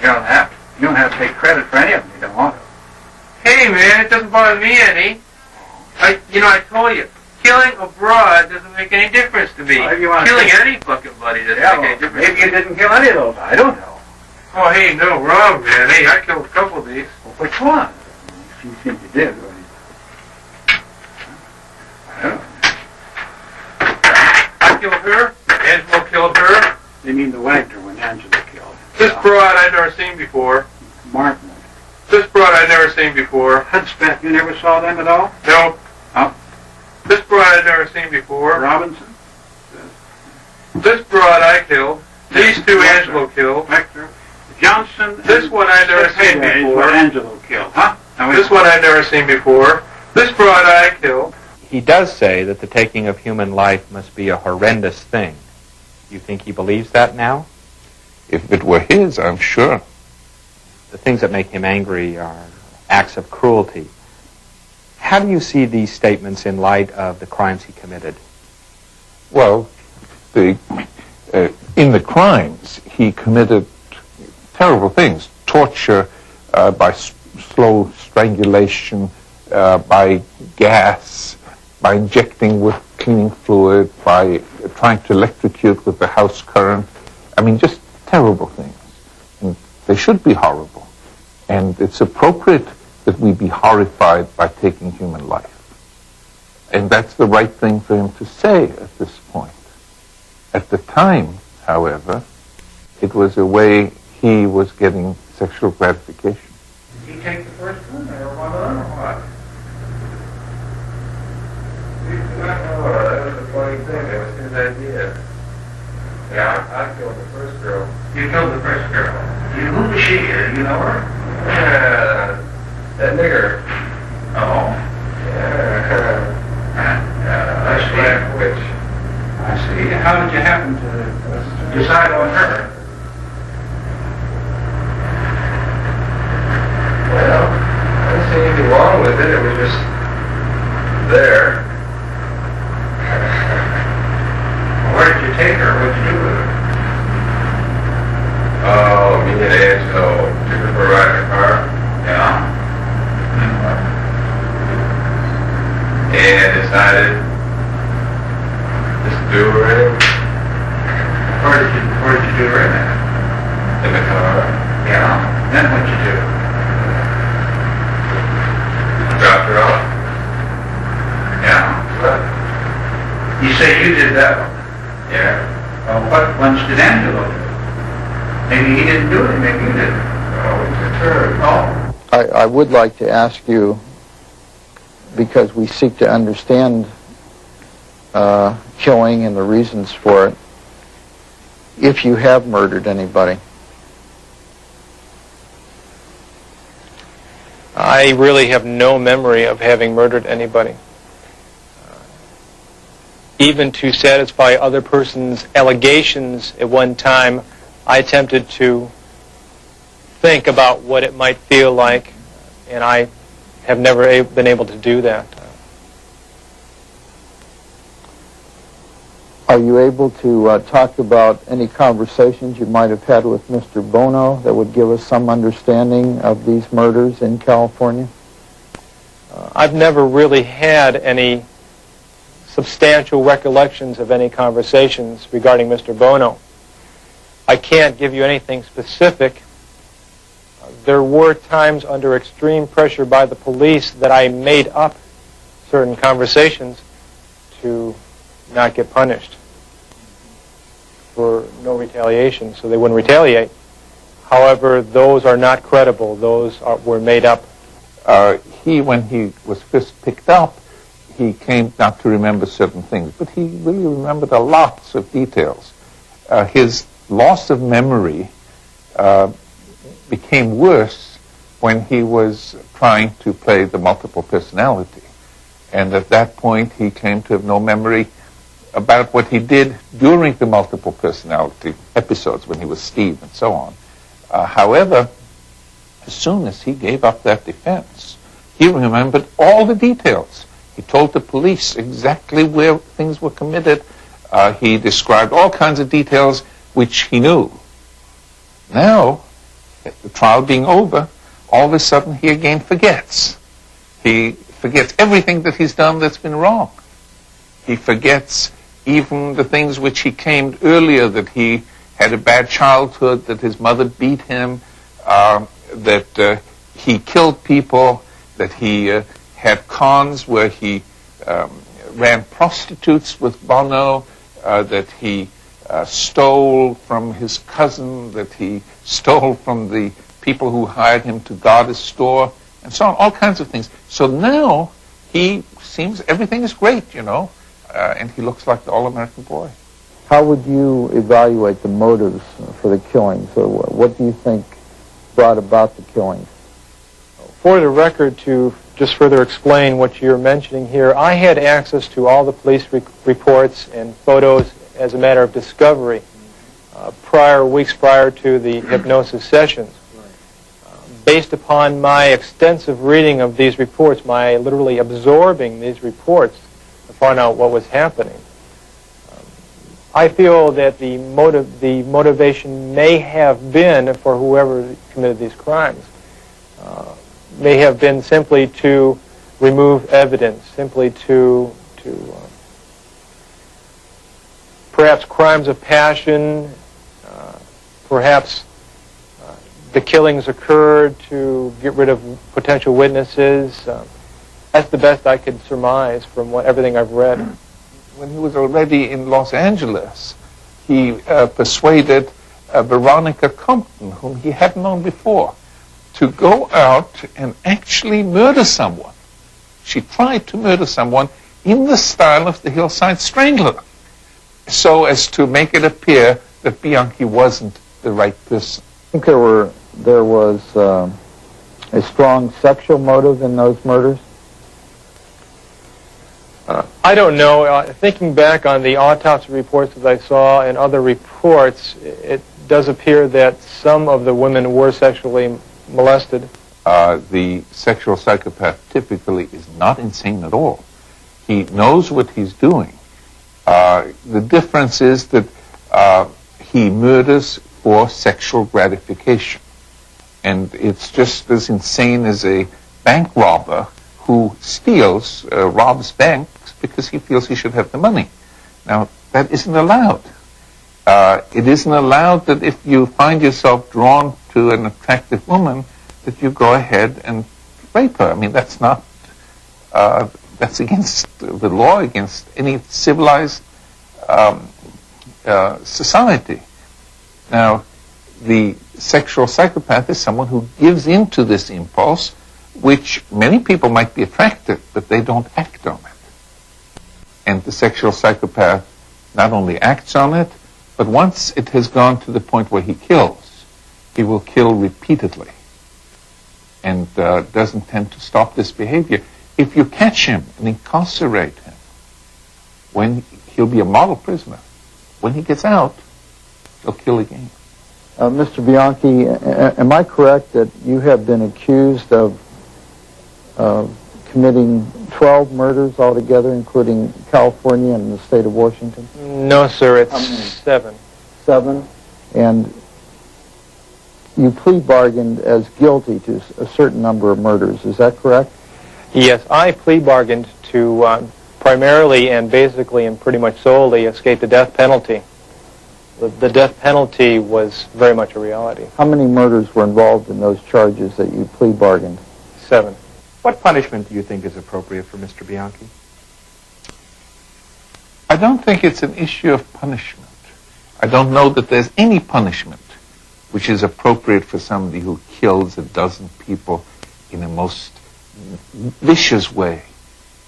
You don't have to take credit for any of them. You don't want to. Hey, man, it doesn't bother me any. I told you, killing a broad doesn't make any difference to me. Killing any fucking buddy doesn't make any difference. Maybe you didn't kill any of those. I don't know. Oh, hey, no wrong, man. Hey, I killed a couple of these. Well, which one? You think you did. I don't know. I killed her. Angelo killed her. You mean the Wagner when Angelo killed? This broad I'd never seen before. Martin. This broad I'd never seen before. Hudspeth, you never saw them at all? No. Oh. This broad I'd never seen before. Robinson? This broad I killed. These two Angelo killed. Vector. Johnson. This one I'd never seen before. Angelo killed, huh? This one I'd never seen before. This broad I killed. He does say that the taking of human life must be a horrendous thing. You think he believes that now? If it were his, I'm sure. The things that make him angry are acts of cruelty. How do you see these statements in light of the crimes he committed? Well, in the crimes, he committed terrible things. Torture by slow strangulation, by gas, by injecting with cleaning fluid, by trying to electrocute with the house current. I mean, just terrible things. And they should be horrible. And it's appropriate that we be horrified by taking human life. And that's the right thing for him to say at this point. At the time, however, it was a way he was getting sexual gratification. Did he take the first one or one of them or what? That was a funny thing. That was his idea. Yeah, I killed the first girl. You killed the first girl. Who was she? You know her? Yeah, that nigger. Oh. Yeah. I see. Black witch. I see. How did you happen to decide on her? Well, I didn't see anything wrong with it. It was just there. Where did you take her? What did you do with her? Oh, me and Angelo took her for a ride in a car. Yeah. And decided just do her in. Where did you do her in at? In the car. Yeah. Then what'd you do? Dropped her off. Yeah. But, You say you did that one. yeah. Well, what ones did Angelo do? Maybe he didn't do it, maybe you didn't. Oh, it's a turd. Oh. I would like to ask you, because we seek to understand killing and the reasons for it, if you have murdered anybody. I really have no memory of having murdered anybody. Even to satisfy other person's allegations at one time, I attempted to think about what it might feel like, and I have never been able to do that. Are you able to talk about any conversations you might have had with Mr. Bono that would give us some understanding of these murders in California? I've never really had any substantial recollections of any conversations regarding Mr. Bono. I can't give you anything specific. There were times under extreme pressure by the police that I made up certain conversations to not get punished for no retaliation, so they wouldn't retaliate. However, those are not credible. Those were made up. When he was first picked up, he claimed not to remember certain things, but he really remembered a lot of details. His loss of memory became worse when he was trying to play the multiple personality. And at that point, he claimed to have no memory about what he did during the multiple personality episodes when he was Steve and so on. However, as soon as he gave up that defense, he remembered all the details. He told the police exactly where things were committed. He described all kinds of details which he knew. Now, trial being over, all of a sudden he again forgets. He forgets everything that he's done that's been wrong. He forgets even the things which he claimed earlier, that he had a bad childhood, that his mother beat him, that he killed people, that he had cons where he ran prostitutes with Bono, that he stole from his cousin, that he stole from the people who hired him to guard his store, and so on, all kinds of things. So now he seems everything is great, you know, and he looks like the all-American boy. How would you evaluate the motives for the killings? So what do you think brought about the killings? For the record, to just further explain what you're mentioning here, I had access to all the police reports and photos as a matter of discovery weeks prior to the hypnosis sessions. Based upon my extensive reading of these reports, my literally absorbing these reports to find out what was happening, I feel that the motivation may have been, for whoever committed these crimes, may have been simply to remove evidence, simply to perhaps crimes of passion, perhaps the killings occurred to get rid of potential witnesses. That's the best I could surmise from everything I've read. When he was already in Los Angeles, he persuaded Veronica Compton, whom he hadn't known before, to go out and actually murder someone. She tried to murder someone in the style of the Hillside Strangler, so as to make it appear that Bianchi wasn't the right person. I think there was a strong sexual motive in those murders? I don't know. Thinking back on the autopsy reports that I saw and other reports, it does appear that some of the women were sexually molested. The sexual psychopath typically is not insane at all. He knows what he's doing. The difference is that he murders for sexual gratification. And it's just as insane as a bank robber who steals, robs banks because he feels he should have the money. Now, that isn't allowed. It isn't allowed that if you find yourself drawn to an attractive woman, that you go ahead and rape her. I mean, that's not, that's against the law, against any civilized society. Now, the sexual psychopath is someone who gives into this impulse, which many people might be attracted, but they don't act on it. And the sexual psychopath not only acts on it, but once it has gone to the point where he kills, he will kill repeatedly and doesn't tend to stop this behavior. If you catch him and incarcerate him, when he'll be a model prisoner, when he gets out, he'll kill again. Mr. Bianchi, am I correct that you have been accused of committing 12 murders altogether, including California and the state of Washington? No, sir, it's 7. 7? And you plea bargained as guilty to a certain number of murders, is that correct? Yes, I plea bargained to primarily and basically and pretty much solely escape the death penalty. The death penalty was very much a reality. How many murders were involved in those charges that you plea bargained? 7. What punishment do you think is appropriate for Mr. Bianchi? I don't think it's an issue of punishment. I don't know that there's any punishment which is appropriate for somebody who kills a dozen people in a most vicious way.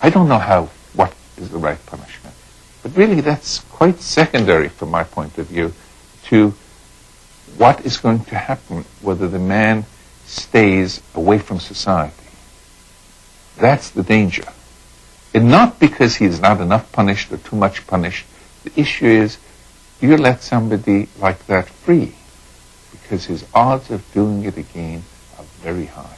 I don't know what is the right punishment. But really that's quite secondary from my point of view to what is going to happen, whether the man stays away from society. That's the danger. And not because he is not enough punished or too much punished. The issue is, do you let somebody like that free? Because his odds of doing it again are very high.